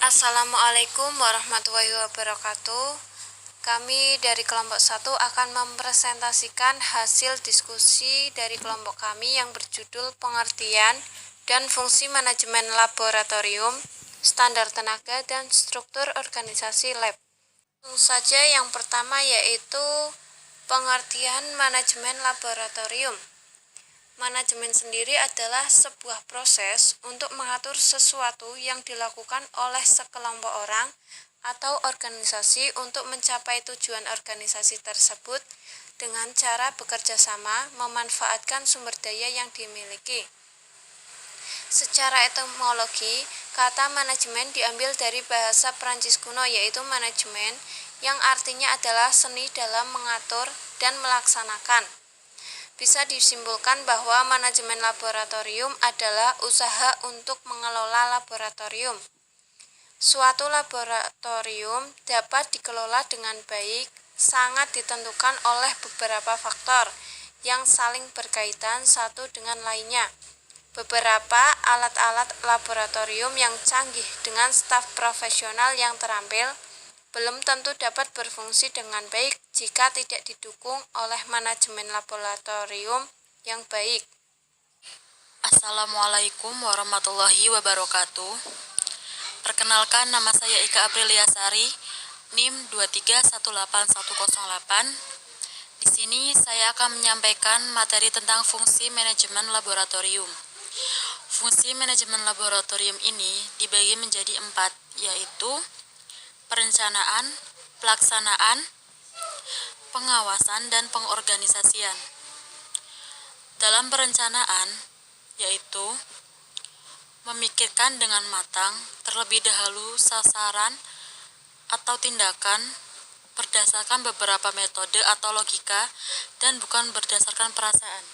Assalamualaikum warahmatullahi wabarakatuh. Kami dari kelompok 1 akan mempresentasikan hasil diskusi dari kelompok kami yang berjudul pengertian dan fungsi manajemen laboratorium, standar tenaga, dan struktur organisasi lab. Langsung saja yang pertama yaitu pengertian manajemen laboratorium. Manajemen sendiri adalah sebuah proses untuk mengatur sesuatu yang dilakukan oleh sekelompok orang atau organisasi untuk mencapai tujuan organisasi tersebut dengan cara bekerja sama memanfaatkan sumber daya yang dimiliki. Secara etimologi, kata manajemen diambil dari bahasa Prancis kuno yaitu manajemen yang artinya adalah seni dalam mengatur dan melaksanakan. Bisa disimpulkan bahwa manajemen laboratorium adalah usaha untuk mengelola laboratorium. Suatu laboratorium dapat dikelola dengan baik sangat ditentukan oleh beberapa faktor yang saling berkaitan satu dengan lainnya. Beberapa alat-alat laboratorium yang canggih dengan staf profesional yang terampil belum tentu dapat berfungsi dengan baik jika tidak didukung oleh manajemen laboratorium yang baik. Assalamualaikum warahmatullahi wabarakatuh. Perkenalkan, nama saya Ika Apriliasari, NIM 2318108. Di sini saya akan menyampaikan materi tentang fungsi manajemen laboratorium. Fungsi manajemen laboratorium ini dibagi menjadi 4, yaitu perencanaan, pelaksanaan, pengawasan, dan pengorganisasian. Dalam perencanaan, yaitu memikirkan dengan matang terlebih dahulu sasaran atau tindakan berdasarkan beberapa metode atau logika dan bukan berdasarkan perasaan.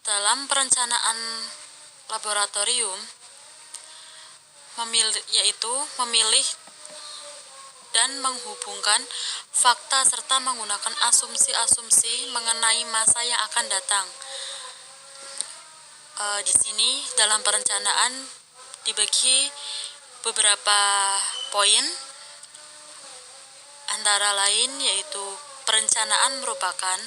Dalam perencanaan laboratorium, memilih dan menghubungkan fakta serta menggunakan asumsi-asumsi mengenai masa yang akan datang. Di sini dalam perencanaan dibagi beberapa poin, antara lain yaitu perencanaan merupakan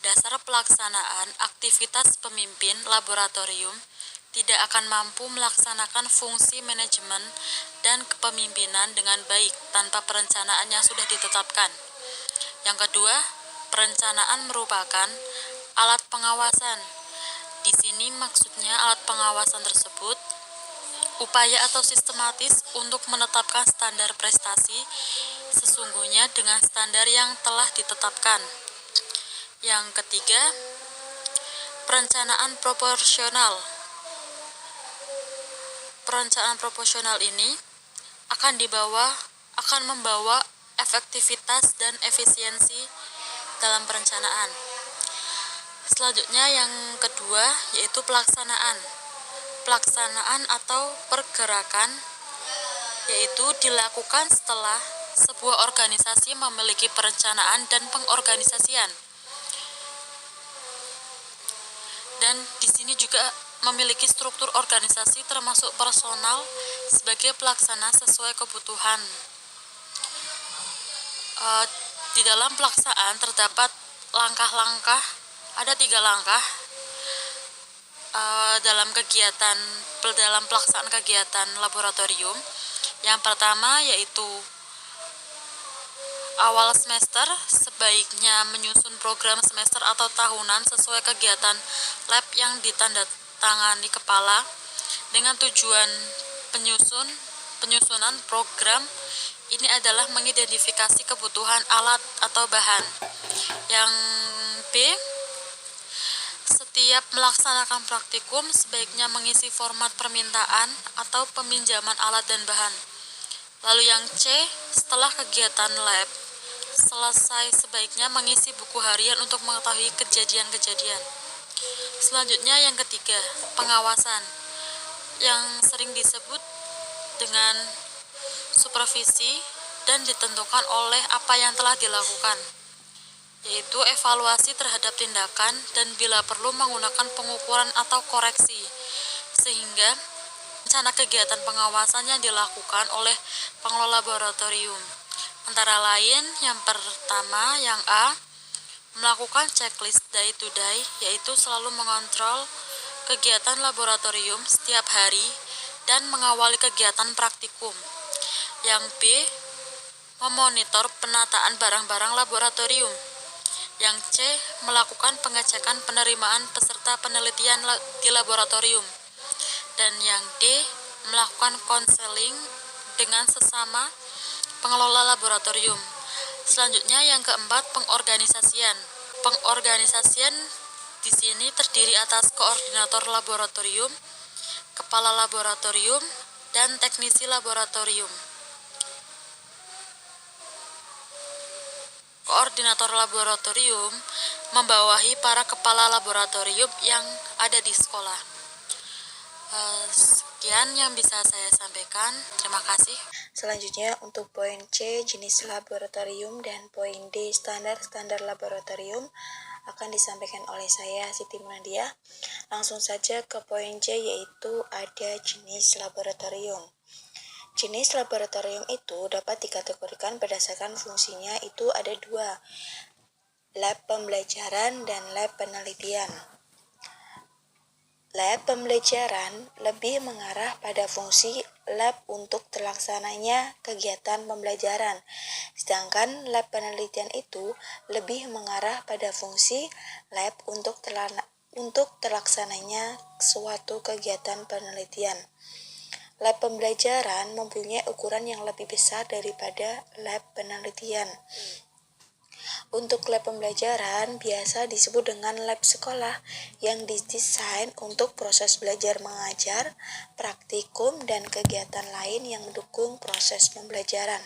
dasar pelaksanaan aktivitas pemimpin laboratorium tidak akan mampu melaksanakan fungsi manajemen dan kepemimpinan dengan baik tanpa perencanaan yang sudah ditetapkan. Yang kedua, perencanaan merupakan alat pengawasan. Di sini maksudnya alat pengawasan tersebut upaya atau sistematis untuk menetapkan standar prestasi sesungguhnya dengan standar yang telah ditetapkan. Yang ketiga, perencanaan proporsional. Perencanaan proporsional ini akan membawa efektivitas dan efisiensi dalam perencanaan. Selanjutnya yang kedua yaitu pelaksanaan. Pelaksanaan atau pergerakan yaitu dilakukan setelah sebuah organisasi memiliki perencanaan dan pengorganisasian. Dan di sini juga memiliki struktur organisasi termasuk personal sebagai pelaksana sesuai kebutuhan. Di dalam pelaksanaan terdapat langkah-langkah, ada 3 langkah dalam pelaksanaan kegiatan laboratorium. Yang pertama yaitu awal semester sebaiknya menyusun program semester atau tahunan sesuai kegiatan lab yang ditandatangani kepala dengan tujuan penyusunan program ini adalah mengidentifikasi kebutuhan alat atau bahan. Yang B, setiap melaksanakan praktikum sebaiknya mengisi format permintaan atau peminjaman alat dan bahan. Lalu yang C, setelah kegiatan lab selesai sebaiknya mengisi buku harian untuk mengetahui kejadian-kejadian. Selanjutnya yang ketiga, pengawasan yang sering disebut dengan supervisi dan ditentukan oleh apa yang telah dilakukan, yaitu evaluasi terhadap tindakan dan bila perlu menggunakan pengukuran atau koreksi, sehingga rencana kegiatan pengawasan yang dilakukan oleh pengelola laboratorium. Antara lain, yang pertama, yang A, melakukan checklist day to day, yaitu selalu mengontrol kegiatan laboratorium setiap hari dan mengawali kegiatan praktikum. Yang B, memonitor penataan barang-barang laboratorium. Yang C, melakukan pengecekan penerimaan peserta penelitian di laboratorium. Dan yang D, melakukan konseling dengan sesama pengelola laboratorium. Selanjutnya yang keempat, pengorganisasian. Pengorganisasian di sini terdiri atas koordinator laboratorium, kepala laboratorium, dan teknisi laboratorium. Koordinator laboratorium membawahi para kepala laboratorium yang ada di sekolah. Sekian yang bisa saya sampaikan. Terima kasih. Selanjutnya untuk poin C, jenis laboratorium, dan poin D, standar laboratorium akan disampaikan oleh saya, Siti Munadia. Langsung saja ke poin C, yaitu ada jenis laboratorium. Jenis laboratorium itu dapat dikategorikan berdasarkan fungsinya, itu ada dua, lab pembelajaran dan lab penelitian. Lab pembelajaran lebih mengarah pada fungsi lab untuk terlaksananya kegiatan pembelajaran, sedangkan lab penelitian itu lebih mengarah pada fungsi lab untuk terlaksananya suatu kegiatan penelitian. Lab pembelajaran mempunyai ukuran yang lebih besar daripada lab penelitian. Untuk lab pembelajaran biasa disebut dengan lab sekolah yang didesain untuk proses belajar mengajar, praktikum, dan kegiatan lain yang mendukung proses pembelajaran.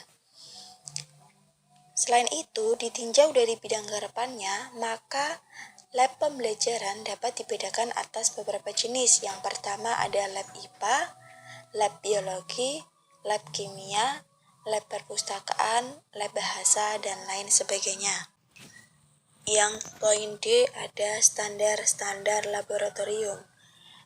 Selain itu, ditinjau dari bidang garapannya, maka lab pembelajaran dapat dibedakan atas beberapa jenis. Yang pertama ada lab IPA, lab biologi, lab kimia, lab perpustakaan, lab bahasa, dan lain sebagainya. Yang poin D ada standar laboratorium.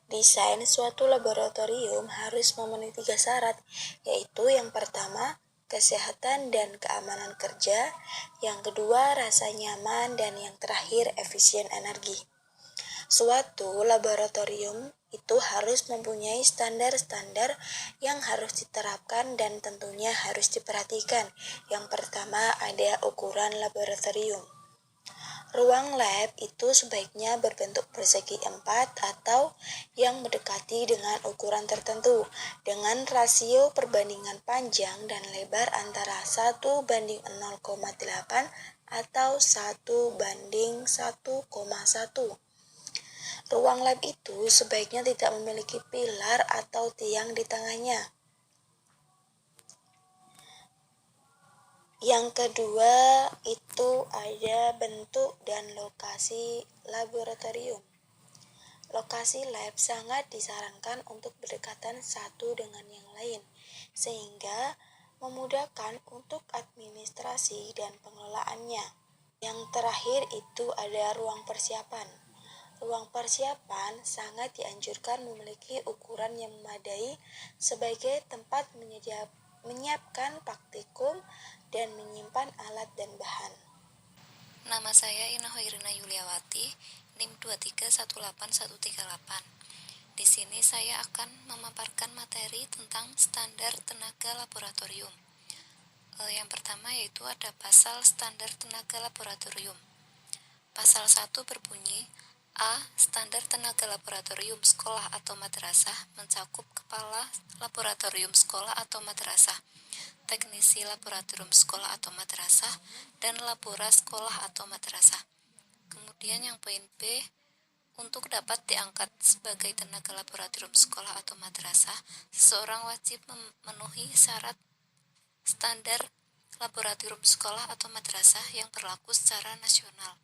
Desain suatu laboratorium harus memenuhi 3 syarat, yaitu yang pertama, kesehatan dan keamanan kerja, yang kedua, rasa nyaman, dan yang terakhir, efisien energi. Suatu laboratorium itu harus mempunyai standar-standar yang harus diterapkan dan tentunya harus diperhatikan. Yang pertama ada ukuran laboratorium. Ruang lab itu sebaiknya berbentuk persegi 4 atau yang mendekati dengan ukuran tertentu dengan rasio perbandingan panjang dan lebar antara 1:0,8 atau 1:1,1. Ruang lab itu sebaiknya tidak memiliki pilar atau tiang di tengahnya. Yang kedua itu ada bentuk dan lokasi laboratorium. Lokasi lab sangat disarankan untuk berdekatan satu dengan yang lain, sehingga memudahkan untuk administrasi dan pengelolaannya. Yang terakhir itu ada ruang persiapan. Ruang persiapan sangat dianjurkan memiliki ukuran yang memadai sebagai tempat menyiapkan praktikum dan menyimpan alat dan bahan. Nama saya Ina Hoirina Yuliawati, NIM 2318138. Di sini saya akan memaparkan materi tentang standar tenaga laboratorium. Yang pertama yaitu ada pasal standar tenaga laboratorium. Pasal 1 berbunyi, A. Standar tenaga laboratorium sekolah atau madrasah mencakup kepala laboratorium sekolah atau madrasah, teknisi laboratorium sekolah atau madrasah, dan labora sekolah atau madrasah. Kemudian yang poin B, untuk dapat diangkat sebagai tenaga laboratorium sekolah atau madrasah, seseorang wajib memenuhi syarat standar laboratorium sekolah atau madrasah yang berlaku secara nasional.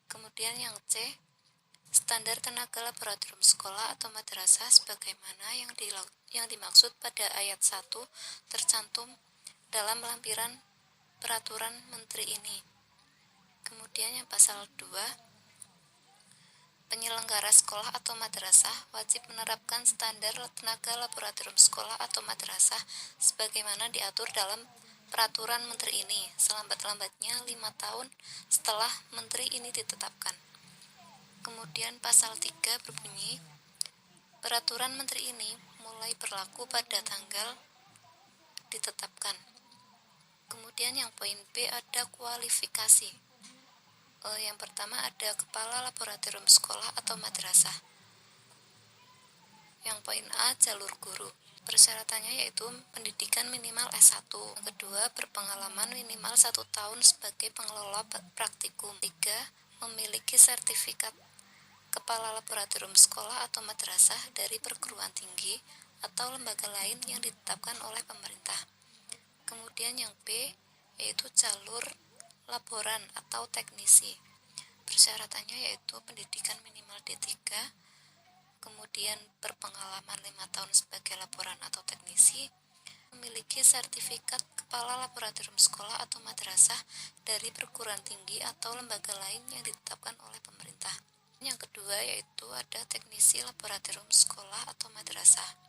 Kemudian yang C, standar tenaga laboratorium sekolah atau madrasah sebagaimana yang dimaksud pada ayat 1 tercantum dalam lampiran peraturan menteri ini. Kemudian yang pasal 2, penyelenggara sekolah atau madrasah wajib menerapkan standar tenaga laboratorium sekolah atau madrasah sebagaimana diatur dalam peraturan menteri ini selambat-lambatnya 5 tahun setelah menteri ini ditetapkan. Kemudian pasal 3 berbunyi, peraturan menteri ini mulai berlaku pada tanggal ditetapkan. Kemudian yang poin B ada kualifikasi. Yang pertama ada kepala laboratorium sekolah atau madrasah. Yang poin A jalur guru. Persyaratannya yaitu pendidikan minimal S1. Yang kedua, berpengalaman minimal 1 tahun sebagai pengelola praktikum. 3, memiliki sertifikat kepala laboratorium sekolah atau madrasah dari perguruan tinggi atau lembaga lain yang ditetapkan oleh pemerintah. Kemudian yang B yaitu jalur laboran atau teknisi. Persyaratannya yaitu pendidikan minimal D3, kemudian berpengalaman 5 tahun sebagai laboran atau teknisi, memiliki sertifikat kepala laboratorium sekolah atau madrasah dari perguruan tinggi atau lembaga lain yang ditetapkan oleh pemerintah. Yang kedua yaitu ada teknisi laboratorium sekolah atau madrasah.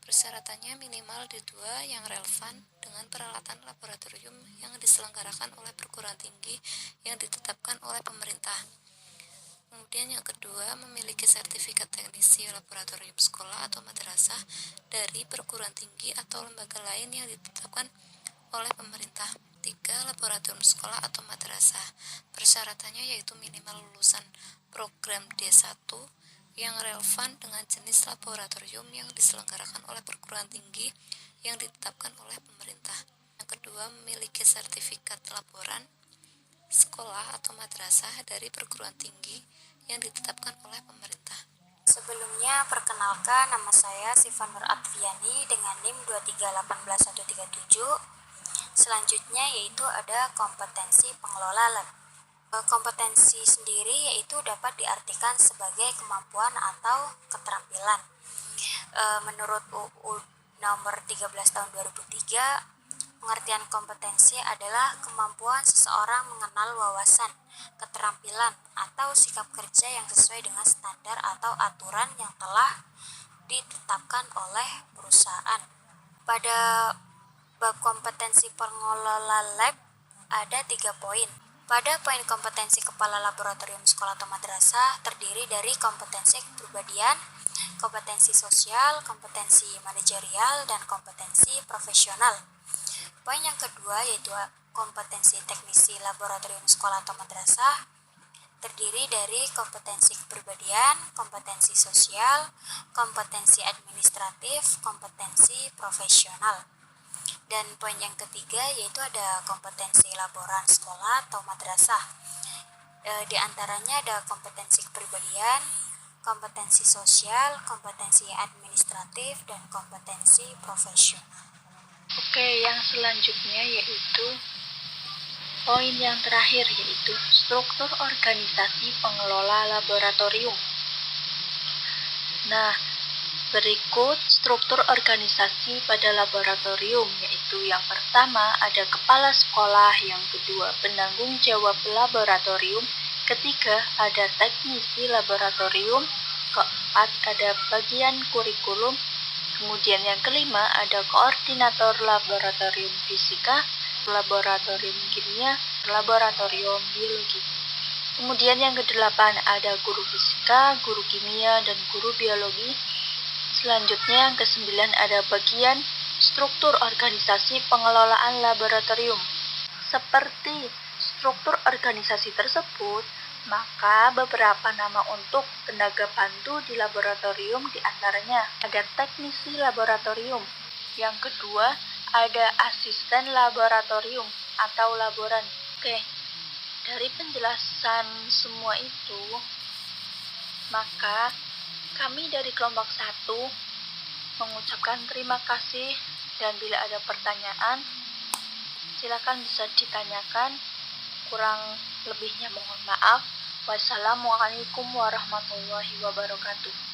Persyaratannya minimal D2 yang relevan dengan peralatan laboratorium yang diselenggarakan oleh perguruan tinggi yang ditetapkan oleh pemerintah. Kemudian yang kedua, memiliki sertifikat teknisi laboratorium sekolah atau madrasah dari perguruan tinggi atau lembaga lain yang ditetapkan oleh pemerintah. 3. Laboratorium sekolah atau madrasah. Persyaratannya yaitu minimal lulusan program D1 yang relevan dengan jenis laboratorium yang diselenggarakan oleh perguruan tinggi yang ditetapkan oleh pemerintah. Yang kedua, memiliki sertifikat laboran sekolah atau madrasah dari perguruan tinggi yang ditetapkan oleh pemerintah. Sebelumnya, perkenalkan, nama saya Sifan Nur Atfiani dengan NIM 2318137. Selanjutnya yaitu ada kompetensi pengelola lab. Kompetensi sendiri yaitu dapat diartikan sebagai kemampuan atau keterampilan. Menurut UU nomor 13 tahun 2003, pengertian kompetensi adalah kemampuan seseorang mengenal wawasan, keterampilan, atau sikap kerja yang sesuai dengan standar atau aturan yang telah ditetapkan oleh perusahaan. Pada bab kompetensi pengelola lab ada 3 poin. Pada poin kompetensi kepala laboratorium sekolah atau madrasah terdiri dari kompetensi kepribadian, kompetensi sosial, kompetensi manajerial, dan kompetensi profesional. Poin yang kedua yaitu kompetensi teknisi laboratorium sekolah atau madrasah terdiri dari kompetensi kepribadian, kompetensi sosial, kompetensi administratif, kompetensi profesional. Dan poin yang ketiga yaitu ada kompetensi laboran sekolah atau madrasah. Di antaranya ada kompetensi kepribadian, kompetensi sosial, kompetensi administratif, dan kompetensi profesional. Oke, yang selanjutnya yaitu poin yang terakhir yaitu struktur organisasi pengelola laboratorium. Nah, berikut struktur organisasi pada laboratorium, yaitu yang pertama ada kepala sekolah, yang kedua penanggung jawab laboratorium, ketiga ada teknisi laboratorium, keempat ada bagian kurikulum, kemudian yang kelima ada koordinator laboratorium fisika, laboratorium kimia, laboratorium biologi. Kemudian yang kedelapan ada guru fisika, guru kimia, dan guru biologi. Selanjutnya yang kesembilan ada bagian struktur organisasi pengelolaan laboratorium. Seperti struktur organisasi tersebut, maka beberapa nama untuk tenaga bantu di laboratorium diantaranya ada teknisi laboratorium. Yang kedua ada asisten laboratorium atau laboran. Oke, dari penjelasan semua itu, maka kami dari kelompok 1 mengucapkan terima kasih, dan bila ada pertanyaan silakan bisa ditanyakan. Kurang lebihnya mohon maaf. Wassalamualaikum warahmatullahi wabarakatuh.